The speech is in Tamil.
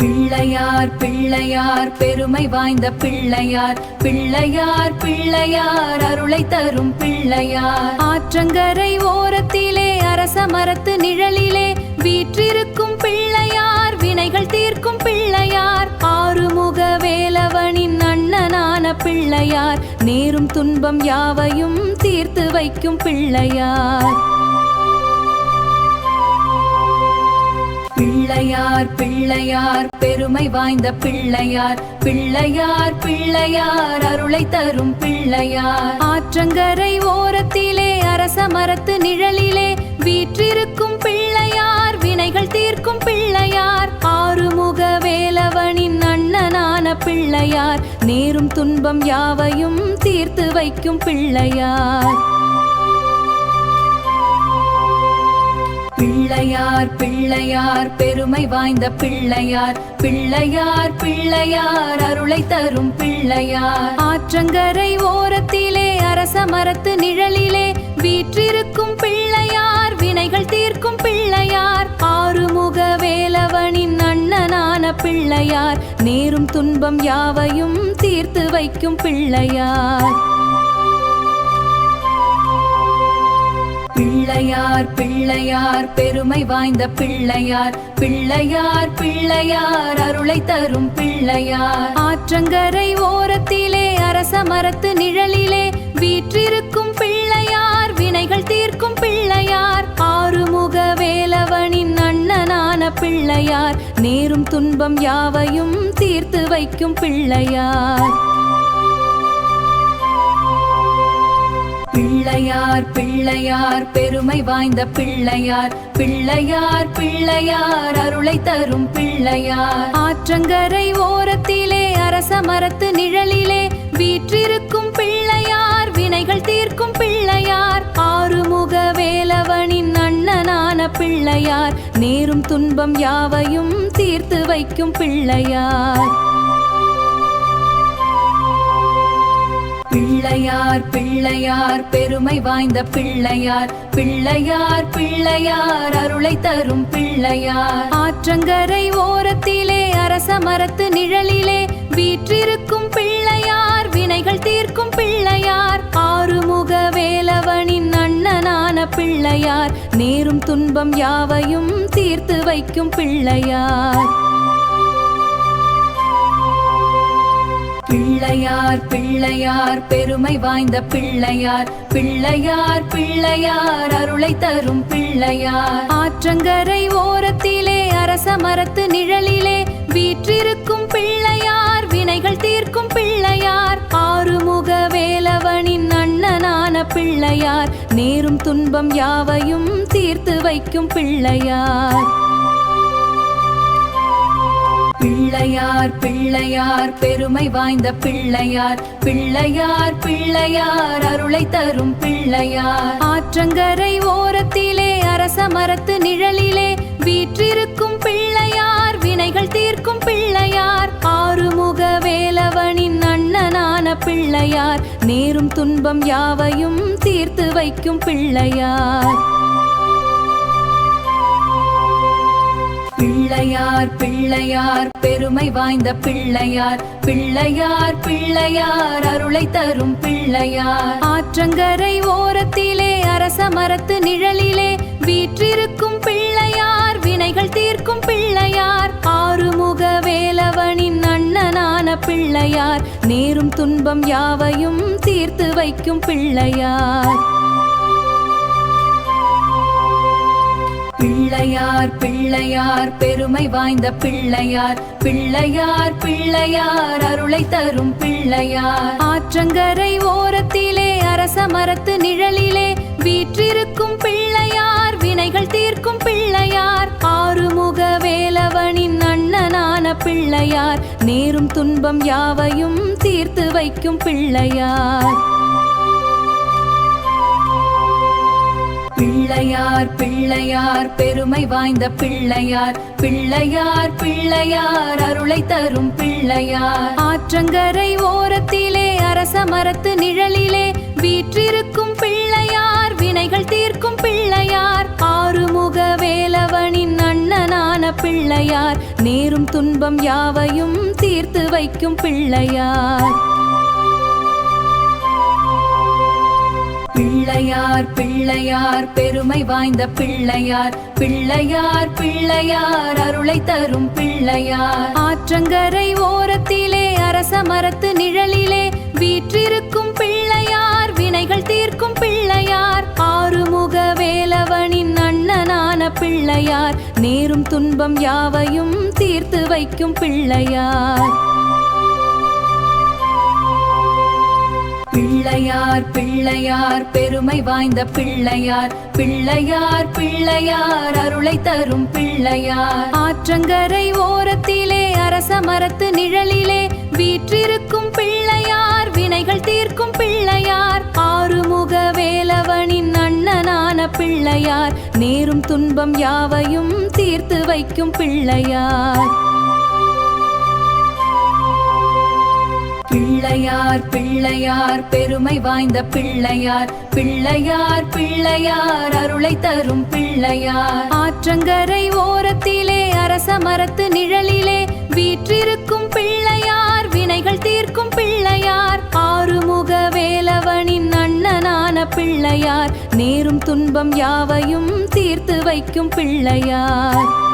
பிள்ளையார் பிள்ளையார் பெருமை வாய்ந்த பிள்ளையார் பிள்ளையார் பிள்ளையார் அருளை தரும் பிள்ளையார் ஆற்றங்கரை ஓரத்திலே அரச மரத்து நிழலிலே வீற்றிருக்கும் பிள்ளையார் வினைகள் தீர்க்கும் பிள்ளையார் ஆறுமுக வேலவனின் அண்ணனான பிள்ளையார் நேரும் துன்பம் யாவையும் தீர்த்து வைக்கும் பிள்ளையார் பிள்ளையார் பிள்ளையார் பெருமை வாய்ந்த பிள்ளையார் பிள்ளையார் பிள்ளையார் அருளை தரும் பிள்ளையார் ஆற்றங்கரை ஓரத்திலே அரச மரத்து நிழலிலே வீற்றிருக்கும் பிள்ளையார் வினைகள் தீர்க்கும் பிள்ளையார் ஆறுமுக வேலவனின் அண்ணனான பிள்ளையார் நேரும் துன்பம் யாவையும் தீர்த்து வைக்கும் பிள்ளையார் பிள்ளையார் பிள்ளையார் பெருமை வாய்ந்த பிள்ளையார் பிள்ளையார் பிள்ளையார் அருளை தரும் பிள்ளையார் ஆற்றங்கரை ஓரத்திலே அரச மரத்து நிழலிலே வீற்றிருக்கும் பிள்ளையார் வினைகள் தீர்க்கும் பிள்ளையார் ஆறுமுக வேலவனின் அண்ணனான பிள்ளையார் நேரும் துன்பம் யாவையும் தீர்த்து வைக்கும் பிள்ளையார் பிள்ளையார் பிள்ளையார் பெருமை வாய்ந்த பிள்ளையார் பிள்ளையார் பிள்ளையார் அருளை தரும் பிள்ளையார் ஆற்றங்கரை ஓரத்திலே அரச மரத்து நிழலிலே வீற்றிருக்கும் பிள்ளையார் வினைகள் தீர்க்கும் பிள்ளையார் ஆறுமுக வேலவனின் அண்ணனான பிள்ளையார் நேரும் துன்பம் யாவையும் தீர்த்து வைக்கும் பிள்ளையார் பிள்ளையார் பிள்ளையார் பெருமை வாய்ந்த பிள்ளையார் பிள்ளையார் பிள்ளையார் அருளை தரும் பிள்ளையார் ஆற்றங்கரை ஓரத்திலே அரச மரத்து நிழலிலே வீற்றிருக்கும் பிள்ளையார் வினைகள் தீர்க்கும் பிள்ளையார் ஆறுமுக வேலவனின் அண்ணனான பிள்ளையார் நேரும் துன்பம் யாவையும் தீர்த்து வைக்கும் பிள்ளையார் பிள்ளையார் பிள்ளையார் பெருமை வாய்ந்த பிள்ளையார் பிள்ளையார் பிள்ளையார் அருளை தரும் பிள்ளையார் ஆற்றங்கரை ஓரத்திலே அரச மரத்து நிழலிலே வீற்றிருக்கும் பிள்ளையார் வினைகள் தீர்க்கும் பிள்ளையார் ஆறுமுக வேலவனின் அண்ணனான பிள்ளையார் நேரும் துன்பம் யாவையும் தீர்த்து வைக்கும் பிள்ளையார் பிள்ளையார் பிள்ளையார் பெருமை வாய்ந்த பிள்ளையார் பிள்ளையார் பிள்ளையார் அருளை தரும் பிள்ளையார் ஆற்றங்கரை ஓரத்திலே அரச மரத்து நிழலிலே வீற்றிருக்கும் பிள்ளையார் வினைகள் தீர்க்கும் பிள்ளையார் ஆறுமுக வேலவனின் அண்ணனான பிள்ளையார் நேரும் துன்பம் யாவையும் தீர்த்து வைக்கும் பிள்ளையார் பிள்ளையார் பிள்ளையார் பெருமை வாய்ந்த பிள்ளையார் பிள்ளையார் பிள்ளையார் அருளை தரும் பிள்ளையார் ஆற்றங்கரை ஓரத்திலே அரச மரத்து நிழலிலே வீற்றிருக்கும் பிள்ளையார் வினைகள் தீர்க்கும் பிள்ளையார் ஆறுமுக வேலவனின் அண்ணனான பிள்ளையார் நேரும் துன்பம் யாவையும் தீர்த்து வைக்கும் பிள்ளையார் பிள்ளையார் பிள்ளையார் பெருமை வாய்ந்த பிள்ளையார் பிள்ளையார் பிள்ளையார் அருளை தரும் பிள்ளையார் ஆற்றங்கரை ஓரத்திலே அரச மரத்து நிழலிலே வீற்றிருக்கும் பிள்ளையார் வினைகள் தீர்க்கும் பிள்ளையார் ஆறுமுக வேலவனின் அண்ணனான பிள்ளையார் நேரும் துன்பம் யாவையும் தீர்த்து வைக்கும் பிள்ளையார் பிள்ளையார் பிள்ளையார் பெருமை வாய்ந்த பிள்ளையார் பிள்ளையார் பிள்ளையார் அருளை தரும் பிள்ளையார் ஆற்றங்கரை ஓரத்திலே அரச மரத்து நிழலிலே வீற்றிருக்கும் பிள்ளையார் வினைகள் தீர்க்கும் பிள்ளையார் ஆறுமுக வேலவனின் அண்ணனான பிள்ளையார் நேரும் துன்பம் யாவையும் தீர்த்து வைக்கும் பிள்ளையார் பிள்ளையார் பிள்ளையார் பெருமை வாய்ந்த பிள்ளையார் பிள்ளையார் பிள்ளையார் அருளை தரும் பிள்ளையார் ஆற்றங்கரை ஓரத்திலே அரச மரத்து நிழலிலே வீற்றிருக்கும் பிள்ளையார் வினைகள் தீர்க்கும் பிள்ளையார் ஆறுமுக வேலவனின் அண்ணனான பிள்ளையார் நேரும் துன்பம் யாவையும் தீர்த்து வைக்கும் பிள்ளையார். பிள்ளையார் பிள்ளையார் பெருமை வாய்ந்த பிள்ளையார் பிள்ளையார் பிள்ளையார் அருளை தரும் பிள்ளையார். ஆற்றங்கரை ஓரத்திலே அரச மரத்து நிழலிலே வீற்றிருக்கும் பிள்ளையார் வினைகள் தீர்க்கும் பிள்ளையார். ஆறுமுக வேலவனின் அண்ணனான பிள்ளையார் நேரும் துன்பம் யாவையும் தீர்த்து வைக்கும் பிள்ளையார். பிள்ளையார் பிள்ளையார் பெருமை வாய்ந்த பிள்ளையார் பிள்ளையார் பிள்ளையார் அருளை தரும் பிள்ளையார். ஆற்றங்கரை ஓரத்திலே அரச மரத்து நிழலிலே வீற்றிருக்கும் பிள்ளையார் வினைகள் தீர்க்கும் பிள்ளையார். ஆறுமுக வேலவனின் அண்ணனான பிள்ளையார் நேரும் துன்பம் யாவையும் தீர்த்து வைக்கும் பிள்ளையார். பிள்ளையார் பிள்ளையார் பெருமை வாய்ந்த பிள்ளையார் பிள்ளையார் பிள்ளையார் அருளை தரும் பிள்ளையார். ஆற்றங்கரை ஓரத்திலே அரச மரத்து நிழலிலே வீற்றிருக்கும் பிள்ளையார் வினைகள் தீர்க்கும் பிள்ளையார். ஆறுமுக வேலவனின் அண்ணனான பிள்ளையார் நேரும் துன்பம் யாவையும் தீர்த்து வைக்கும் பிள்ளையார்.